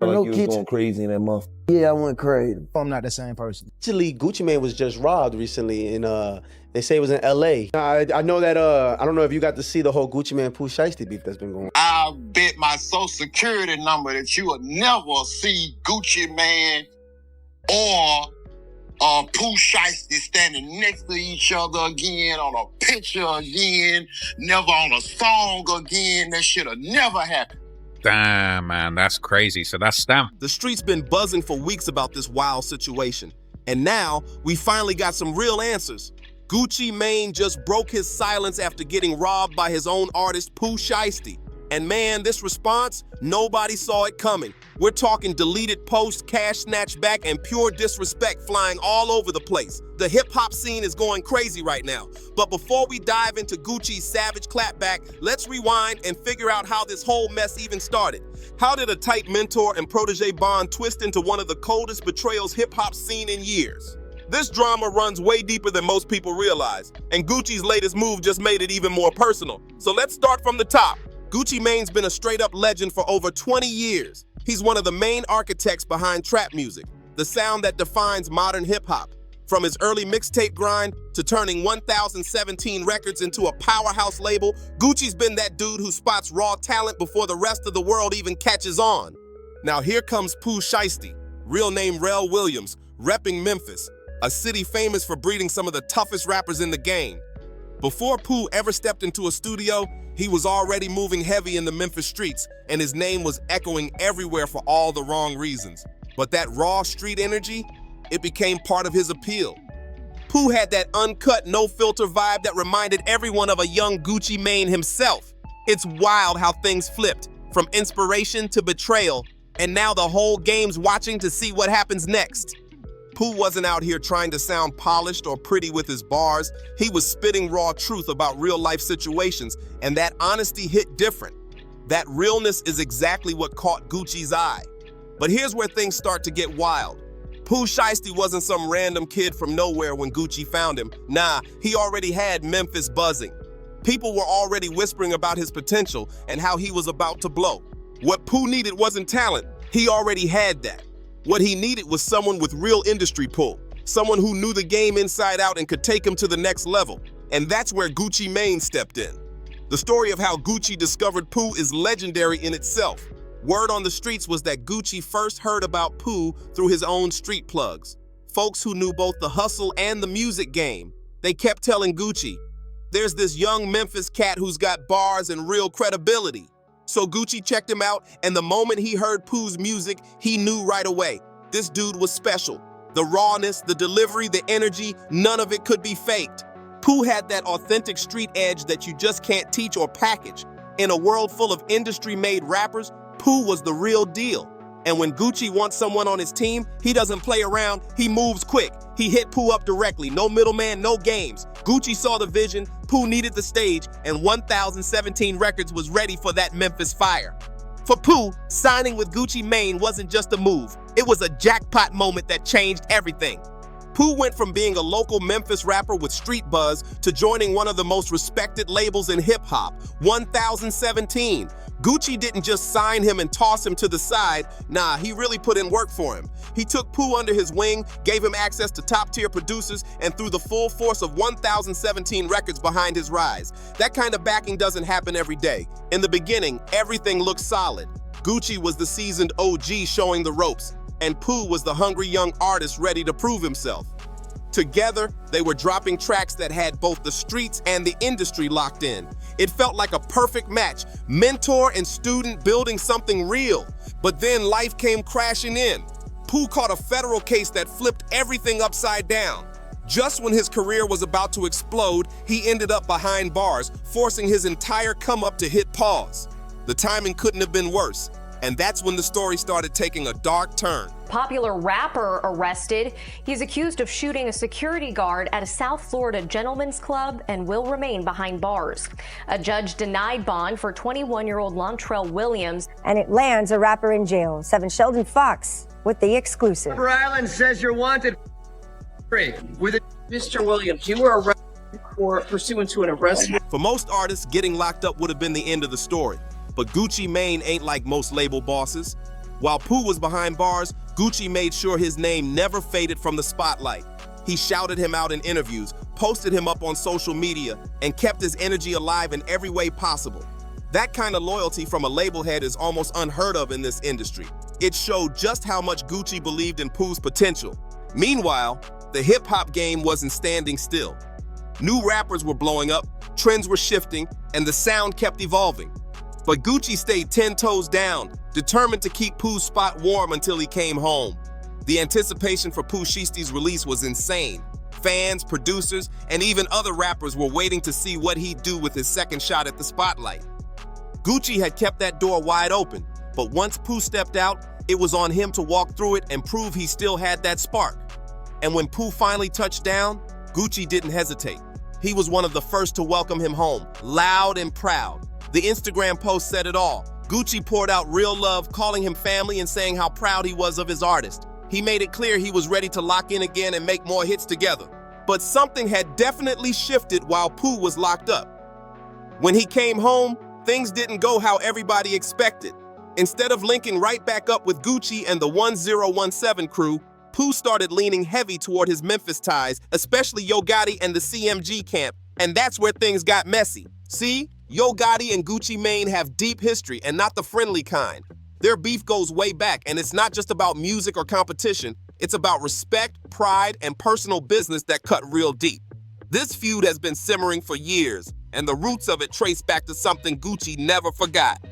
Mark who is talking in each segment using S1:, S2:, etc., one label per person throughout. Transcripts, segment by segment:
S1: Like
S2: no
S1: you was
S2: kitchen.
S1: going crazy in that month.
S2: Yeah, I went crazy.
S3: I'm not the same person.
S4: Actually, Gucci Mane was just robbed recently, and they say it was in L.A. I know that. I don't know if you got to see the whole Gucci Mane Pooh Shiesty beef that's been going on.
S5: I bet my social security number that you will never see Gucci Mane or Pooh Shiesty standing next to each other again, on a picture again, never on a song again. That shit'll never happen.
S6: Damn, man, that's crazy. So that's stamped.
S7: The street's been buzzing for weeks about this wild situation. And now, we finally got some real answers. Gucci Mane just broke his silence after getting robbed by his own artist, Pooh Shiesty. And man, this response, nobody saw it coming. We're talking deleted posts, cash snatched back, and pure disrespect flying all over the place. The hip-hop scene is going crazy right now. But before we dive into Gucci's savage clapback, let's rewind and figure out how this whole mess even started. How did a tight mentor and protege bond twist into one of the coldest betrayals hip-hop's seen in years? This drama runs way deeper than most people realize, and Gucci's latest move just made it even more personal. So let's start from the top. Gucci Mane's been a straight-up legend for over 20 years. He's one of the main architects behind trap music, the sound that defines modern hip-hop. From his early mixtape grind to turning 1017 Records into a powerhouse label, Gucci's been that dude who spots raw talent before the rest of the world even catches on. Now here comes Pooh Shiesty, real name Rel Williams, repping Memphis, a city famous for breeding some of the toughest rappers in the game. Before Pooh ever stepped into a studio, he was already moving heavy in the Memphis streets, and his name was echoing everywhere for all the wrong reasons. But that raw street energy, it became part of his appeal. Pooh had that uncut, no-filter vibe that reminded everyone of a young Gucci Mane himself. It's wild how things flipped, from inspiration to betrayal, and now the whole game's watching to see what happens next. Pooh wasn't out here trying to sound polished or pretty with his bars. He was spitting raw truth about real-life situations, and that honesty hit different. That realness is exactly what caught Gucci's eye. But here's where things start to get wild. Pooh Shiesty wasn't some random kid from nowhere when Gucci found him. Nah, he already had Memphis buzzing. People were already whispering about his potential and how he was about to blow. What Pooh needed wasn't talent. He already had that. What he needed was someone with real industry pull, someone who knew the game inside out and could take him to the next level. And that's where Gucci Mane stepped in. The story of how Gucci discovered Pooh is legendary in itself. Word on the streets was that Gucci first heard about Pooh through his own street plugs. Folks who knew both the hustle and the music game. They kept telling Gucci, there's this young Memphis cat who's got bars and real credibility. So Gucci checked him out, and the moment he heard Pooh's music, he knew right away. This dude was special. The rawness, the delivery, the energy, none of it could be faked. Pooh had that authentic street edge that you just can't teach or package. In a world full of industry-made rappers, Pooh was the real deal. And when Gucci wants someone on his team, he doesn't play around, he moves quick. He hit Pooh up directly, no middleman, no games. Gucci saw the vision, Pooh needed the stage, and 1017 Records was ready for that Memphis fire. For Pooh, signing with Gucci Mane wasn't just a move, it was a jackpot moment that changed everything. Pooh went from being a local Memphis rapper with street buzz to joining one of the most respected labels in hip-hop, 1017. Gucci didn't just sign him and toss him to the side. Nah, he really put in work for him. He took Pooh under his wing, gave him access to top-tier producers, and threw the full force of 1017 Records behind his rise. That kind of backing doesn't happen every day. In the beginning, everything looked solid. Gucci was the seasoned OG showing the ropes, and Pooh was the hungry young artist ready to prove himself. Together, they were dropping tracks that had both the streets and the industry locked in. It felt like a perfect match, mentor and student building something real. But then life came crashing in. Pooh caught a federal case that flipped everything upside down. Just when his career was about to explode, he ended up behind bars, forcing his entire come-up to hit pause. The timing couldn't have been worse. And that's when the story started taking a dark turn.
S8: Popular rapper arrested. He's accused of shooting a security guard at a South Florida gentleman's club and will remain behind bars. A judge denied bond for 21-year-old Lontrell Williams.
S9: And it lands a rapper in jail. 7 Sheldon Fox with the exclusive.
S10: Rhode Island says you're wanted. With it.
S11: Mr. Williams, you were arrested for pursuant to an arrest.
S7: For most artists, getting locked up would have been the end of the story. But Gucci Mane ain't like most label bosses. While Pooh was behind bars, Gucci made sure his name never faded from the spotlight. He shouted him out in interviews, posted him up on social media, and kept his energy alive in every way possible. That kind of loyalty from a label head is almost unheard of in this industry. It showed just how much Gucci believed in Pooh's potential. Meanwhile, the hip-hop game wasn't standing still. New rappers were blowing up, trends were shifting, and the sound kept evolving. But Gucci stayed 10 toes down, determined to keep Pooh's spot warm until he came home. The anticipation for Pooh Shiesty's release was insane. Fans, producers, and even other rappers were waiting to see what he'd do with his second shot at the spotlight. Gucci had kept that door wide open, but once Pooh stepped out, it was on him to walk through it and prove he still had that spark. And when Pooh finally touched down, Gucci didn't hesitate. He was one of the first to welcome him home, loud and proud. The Instagram post said it all. Gucci poured out real love, calling him family and saying how proud he was of his artist. He made it clear he was ready to lock in again and make more hits together. But something had definitely shifted while Pooh was locked up. When he came home, things didn't go how everybody expected. Instead of linking right back up with Gucci and the 1017 crew, Pooh started leaning heavy toward his Memphis ties, especially Yo Gotti and the CMG camp, and that's where things got messy. See, Yo Gotti and Gucci Mane have deep history and not the friendly kind. Their beef goes way back, and it's not just about music or competition, it's about respect, pride, and personal business that cut real deep. This feud has been simmering for years, and the roots of it trace back to something Gucci never forgot.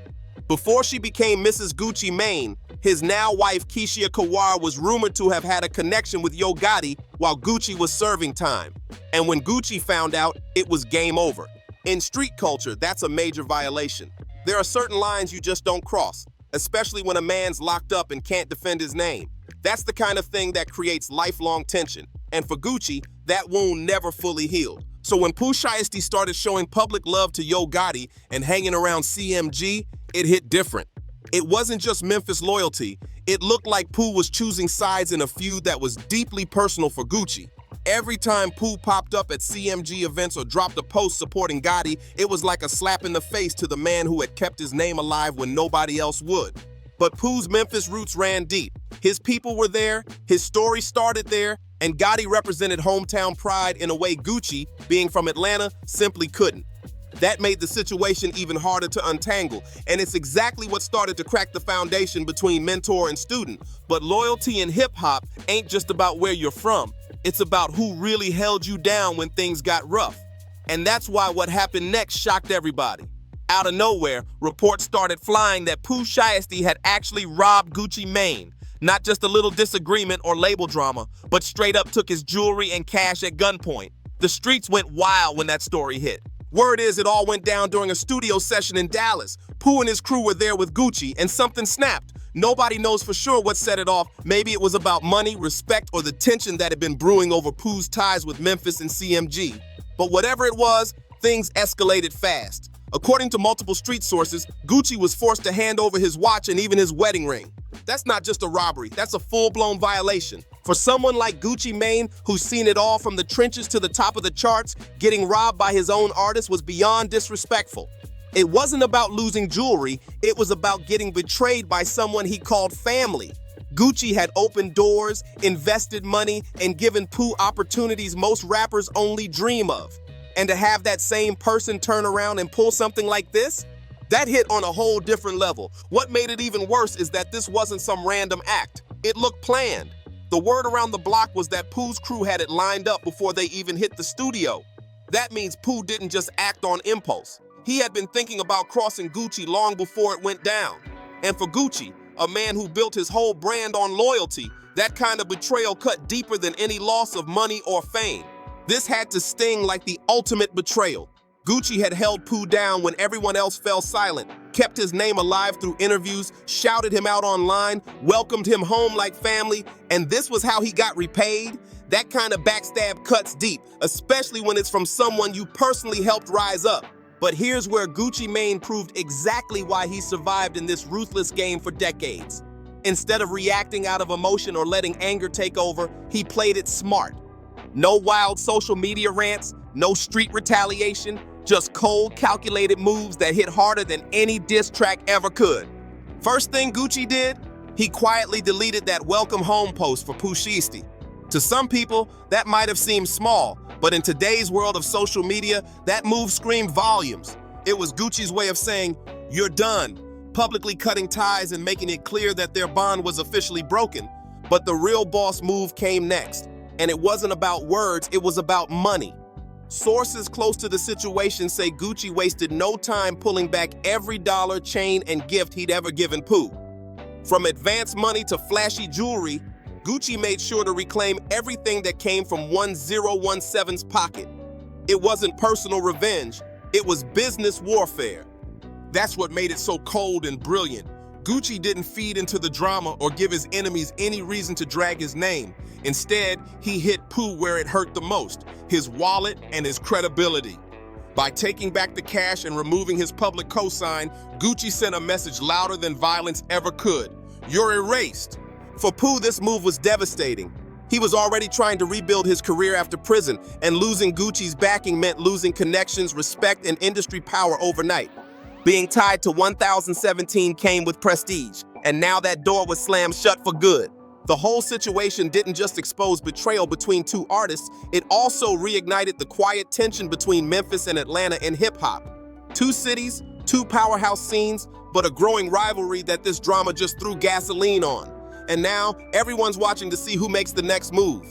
S7: Before she became Mrs. Gucci Mane, his now wife Keisha Kawar was rumored to have had a connection with Yo Gotti while Gucci was serving time. And when Gucci found out, it was game over. In street culture, that's a major violation. There are certain lines you just don't cross, especially when a man's locked up and can't defend his name. That's the kind of thing that creates lifelong tension. And for Gucci, that wound never fully healed. So when Pooh Shiesty started showing public love to Yo Gotti and hanging around CMG, it hit different. It wasn't just Memphis loyalty. It looked like Pooh was choosing sides in a feud that was deeply personal for Gucci. Every time Pooh popped up at CMG events or dropped a post supporting Gotti, it was like a slap in the face to the man who had kept his name alive when nobody else would. But Pooh's Memphis roots ran deep. His people were there, his story started there, and Gotti represented hometown pride in a way Gucci, being from Atlanta, simply couldn't. That made the situation even harder to untangle, and it's exactly what started to crack the foundation between mentor and student. But loyalty in hip-hop ain't just about where you're from. It's about who really held you down when things got rough. And that's why what happened next shocked everybody. Out of nowhere, reports started flying that Pooh Shiesty had actually robbed Gucci Mane. Not just a little disagreement or label drama, but straight up took his jewelry and cash at gunpoint. The streets went wild when that story hit. Word is it all went down during a studio session in Dallas. Pooh and his crew were there with Gucci, and something snapped. Nobody knows for sure what set it off. Maybe it was about money, respect, or the tension that had been brewing over Pooh's ties with Memphis and CMG. But whatever it was, things escalated fast. According to multiple street sources, Gucci was forced to hand over his watch and even his wedding ring. That's not just a robbery, that's a full-blown violation. For someone like Gucci Mane, who's seen it all from the trenches to the top of the charts, getting robbed by his own artist was beyond disrespectful. It wasn't about losing jewelry, it was about getting betrayed by someone he called family. Gucci had opened doors, invested money, and given Pooh opportunities most rappers only dream of. And to have that same person turn around and pull something like this? That hit on a whole different level. What made it even worse is that this wasn't some random act. It looked planned. The word around the block was that Pooh's crew had it lined up before they even hit the studio. That means Pooh didn't just act on impulse. He had been thinking about crossing Gucci long before it went down. And for Gucci, a man who built his whole brand on loyalty, that kind of betrayal cut deeper than any loss of money or fame. This had to sting like the ultimate betrayal. Gucci had held Pooh down when everyone else fell silent, kept his name alive through interviews, shouted him out online, welcomed him home like family, and this was how he got repaid? That kind of backstab cuts deep, especially when it's from someone you personally helped rise up. But here's where Gucci Mane proved exactly why he survived in this ruthless game for decades. Instead of reacting out of emotion or letting anger take over, he played it smart. No wild social media rants, no street retaliation, just cold, calculated moves that hit harder than any diss track ever could. First thing Gucci did, He quietly deleted that welcome home post for Pooh Shiesty. To some people, that might have seemed small, but in today's world of social media, that move screamed volumes. It was Gucci's way of saying, "You're done," publicly cutting ties and making it clear that their bond was officially broken. But the real boss move came next, and it wasn't about words, it was about money. Sources close to the situation say Gucci wasted no time pulling back every dollar, chain, and gift he'd ever given Pooh. From advance money to flashy jewelry, Gucci made sure to reclaim everything that came from 1017's pocket. It wasn't personal revenge, it was business warfare. That's what made it so cold and brilliant. Gucci didn't feed into the drama or give his enemies any reason to drag his name. Instead, he hit Pooh where it hurt the most, his wallet and his credibility. By taking back the cash and removing his public cosign, Gucci sent a message louder than violence ever could. You're erased. For Pooh, this move was devastating. He was already trying to rebuild his career after prison, and losing Gucci's backing meant losing connections, respect, and industry power overnight. Being tied to 1017 came with prestige, and now that door was slammed shut for good. The whole situation didn't just expose betrayal between two artists, it also reignited the quiet tension between Memphis and Atlanta in hip-hop. Two cities, two powerhouse scenes, but a growing rivalry that this drama just threw gasoline on. And now, everyone's watching to see who makes the next move.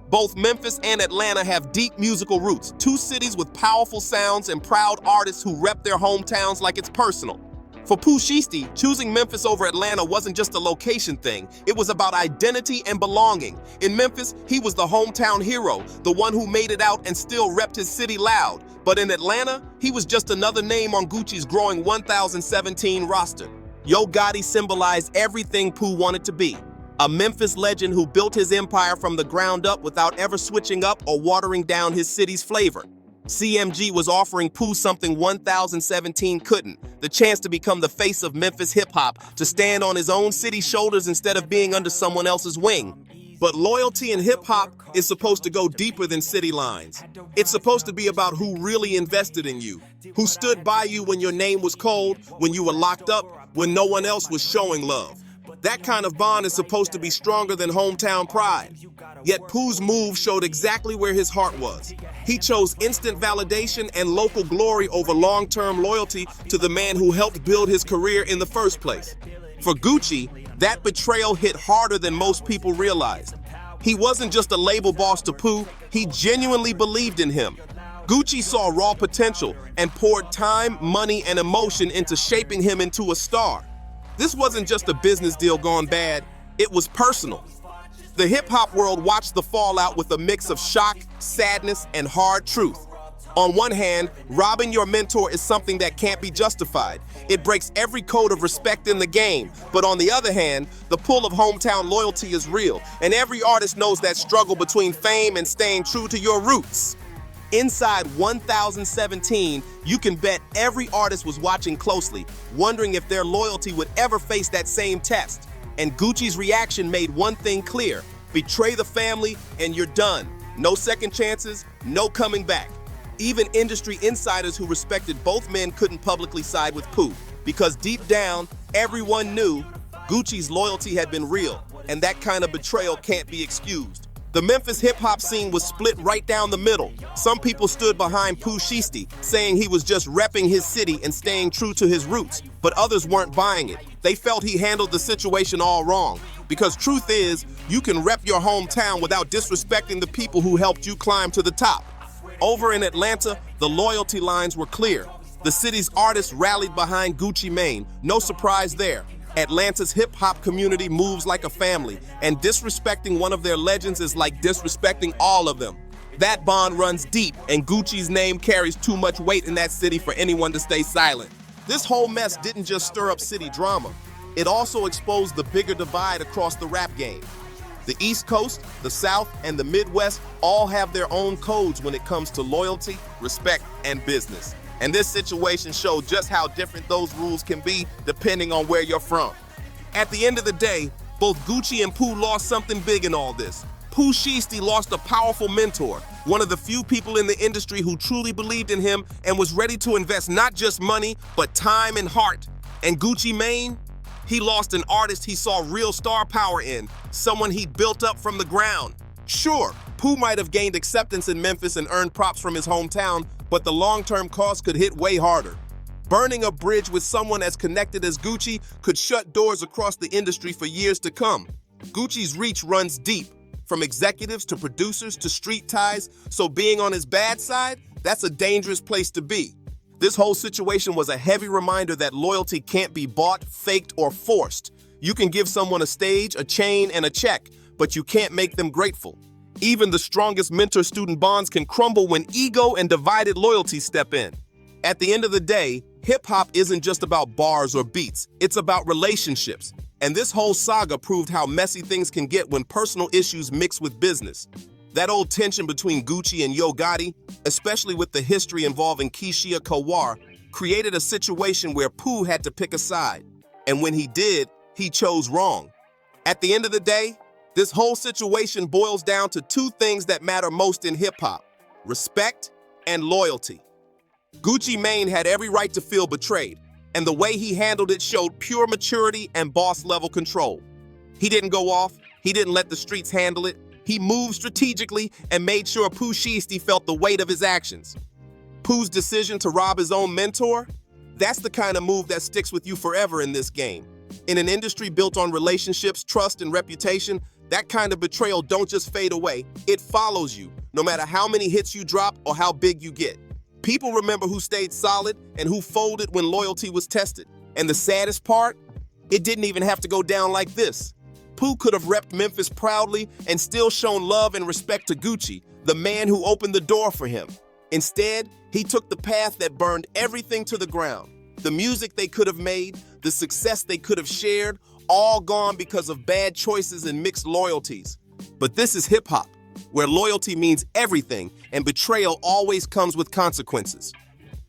S7: Both Memphis and Atlanta have deep musical roots, two cities with powerful sounds and proud artists who rep their hometowns like it's personal. For Pooh Shiesty, choosing Memphis over Atlanta wasn't just a location thing, it was about identity and belonging. In Memphis, he was the hometown hero, the one who made it out and still repped his city loud. But in Atlanta, he was just another name on Gucci's growing 1017 roster. Yo Gotti symbolized everything Pooh wanted to be. A Memphis legend who built his empire from the ground up without ever switching up or watering down his city's flavor. CMG was offering Pooh something 1017 couldn't, the chance to become the face of Memphis hip-hop, to stand on his own city's shoulders instead of being under someone else's wing. But loyalty in hip-hop is supposed to go deeper than city lines. It's supposed to be about who really invested in you, who stood by you when your name was cold, when you were locked up, when no one else was showing love. That kind of bond is supposed to be stronger than hometown pride. Yet Pooh's move showed exactly where his heart was. He chose instant validation and local glory over long-term loyalty to the man who helped build his career in the first place. For Gucci, that betrayal hit harder than most people realized. He wasn't just a label boss to Pooh, he genuinely believed in him. Gucci saw raw potential and poured time, money, and emotion into shaping him into a star. This wasn't just a business deal gone bad, it was personal. The hip-hop world watched the fallout with a mix of shock, sadness, and hard truth. On one hand, robbing your mentor is something that can't be justified. It breaks every code of respect in the game. But on the other hand, the pull of hometown loyalty is real, and every artist knows that struggle between fame and staying true to your roots. Inside 1017, you can bet every artist was watching closely, wondering if their loyalty would ever face that same test. And Gucci's reaction made one thing clear: betray the family and you're done. No second chances, no coming back. Even industry insiders who respected both men couldn't publicly side with Pooh, because deep down, everyone knew Gucci's loyalty had been real, and that kind of betrayal can't be excused. The Memphis hip-hop scene was split right down the middle. Some people stood behind Pooh Shiesty, saying he was just repping his city and staying true to his roots, but others weren't buying it. They felt he handled the situation all wrong. Because truth is, you can rep your hometown without disrespecting the people who helped you climb to the top. Over in Atlanta, the loyalty lines were clear. The city's artists rallied behind Gucci Mane, no surprise there. Atlanta's hip-hop community moves like a family, and disrespecting one of their legends is like disrespecting all of them. That bond runs deep, and Gucci's name carries too much weight in that city for anyone to stay silent. This whole mess didn't just stir up city drama, it also exposed the bigger divide across the rap game. The East Coast, the South, and the Midwest all have their own codes when it comes to loyalty, respect, and business. And this situation showed just how different those rules can be depending on where you're from. At the end of the day, both Gucci and Pooh lost something big in all this. Pooh Shiesty lost a powerful mentor, one of the few people in the industry who truly believed in him and was ready to invest not just money, but time and heart. And Gucci Mane? He lost an artist he saw real star power in, someone he built up from the ground. Sure, Pooh might have gained acceptance in Memphis and earned props from his hometown, but the long-term cost could hit way harder. Burning a bridge with someone as connected as Gucci could shut doors across the industry for years to come. Gucci's reach runs deep, from executives to producers to street ties, so being on his bad side, that's a dangerous place to be. This whole situation was a heavy reminder that loyalty can't be bought, faked, or forced. You can give someone a stage, a chain, and a check, but you can't make them grateful. Even the strongest mentor-student bonds can crumble when ego and divided loyalties step in. At the end of the day, hip-hop isn't just about bars or beats, it's about relationships. And this whole saga proved how messy things can get when personal issues mix with business. That old tension between Gucci and Yo Gotti, especially with the history involving Keishia Kawar, created a situation where Pooh had to pick a side. And when he did, he chose wrong. At the end of the day, this whole situation boils down to two things that matter most in hip-hop: respect and loyalty. Gucci Mane had every right to feel betrayed, and the way he handled it showed pure maturity and boss-level control. He didn't go off, he didn't let the streets handle it, he moved strategically and made sure Pooh Shiesty felt the weight of his actions. Pooh's decision to rob his own mentor? That's the kind of move that sticks with you forever in this game. In an industry built on relationships, trust, and reputation, that kind of betrayal don't just fade away, it follows you, no matter how many hits you drop or how big you get. People remember who stayed solid and who folded when loyalty was tested. And the saddest part? It didn't even have to go down like this. Pooh could have repped Memphis proudly and still shown love and respect to Gucci, the man who opened the door for him. Instead, he took the path that burned everything to the ground. The music they could have made, the success they could have shared, all gone because of bad choices and mixed loyalties. But this is hip-hop, where loyalty means everything and betrayal always comes with consequences.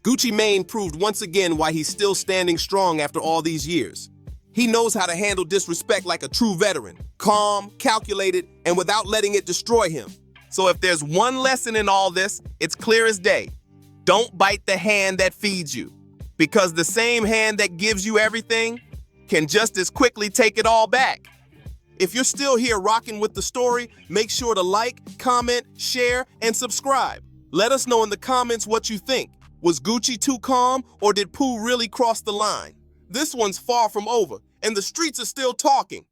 S7: Gucci Mane proved once again why he's still standing strong after all these years. He knows how to handle disrespect like a true veteran, calm, calculated, and without letting it destroy him. So if there's one lesson in all this, it's clear as day. Don't bite the hand that feeds you, because the same hand that gives you everything can just as quickly take it all back. If you're still here rocking with the story, make sure to like, comment, share, and subscribe. Let us know in the comments what you think. Was Gucci too calm, or did Pooh really cross the line? This one's far from over, and the streets are still talking.